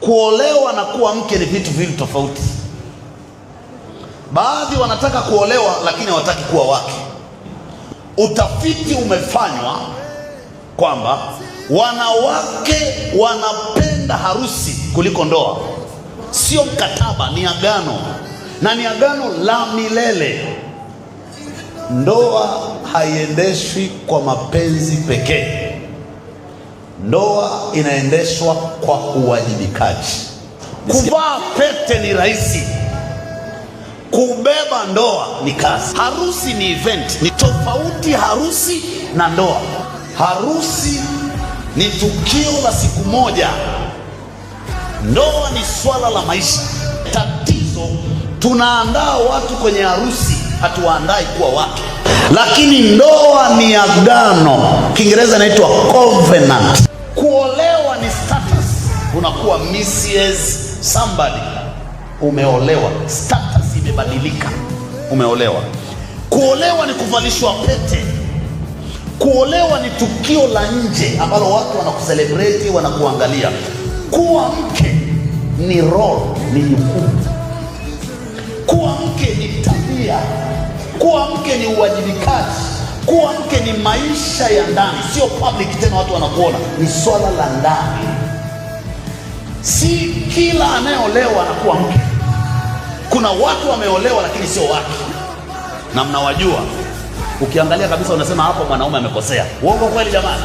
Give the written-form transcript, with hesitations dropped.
Kuolewa na kuwa mke ni vitu viwili tofauti. Baadhi wanataka kuolewa lakini hawataki kuwa wake. Utafiti umefanywa kwamba wanawake wanapenda harusi kuliko ndoa. Sio mkataba, ni agano, na ni agano la milele. Ndoa haiendeshwi kwa mapenzi pekee. Ndoa inaendeshwa kwa uwajibikaji. Kuvaa pete ni rahisi, kubeba ndoa ni kazi. Harusi ni event, ni tofauti harusi na ndoa. Harusi ni tukio la siku moja, ndoa ni swala la maisha. Tatizo, tunaandaa watu kwenye harusi, hatuwaandai kuwa wake. Lakini ndoa ni agano, Kiingereza inaitwa covenant. Kuolewa ni status, unakuwa Mrs. somebody, umeolewa, status imebadilika, umeolewa. Kuolewa ni kuvalishwa pete. Kuolewa ni tukio la nje ambalo watu wanakucelebrate, wanakuangalia. Kuwa mke ni role, ni jukumu. Kuwa mke ni tabia. Kuwa mke ni uwajibikaji. Kuwa mke ni maisha ya ndani, sio public tena watu wanakuona, ni swala la ndani. Si kila anayeolewa anakuwa mke. Kuna watu wameolewa lakini sio wake, na mnawajua. Ukiangalia kabisa unasema hapo mwanaume amekosea. Uongo kweli jamani?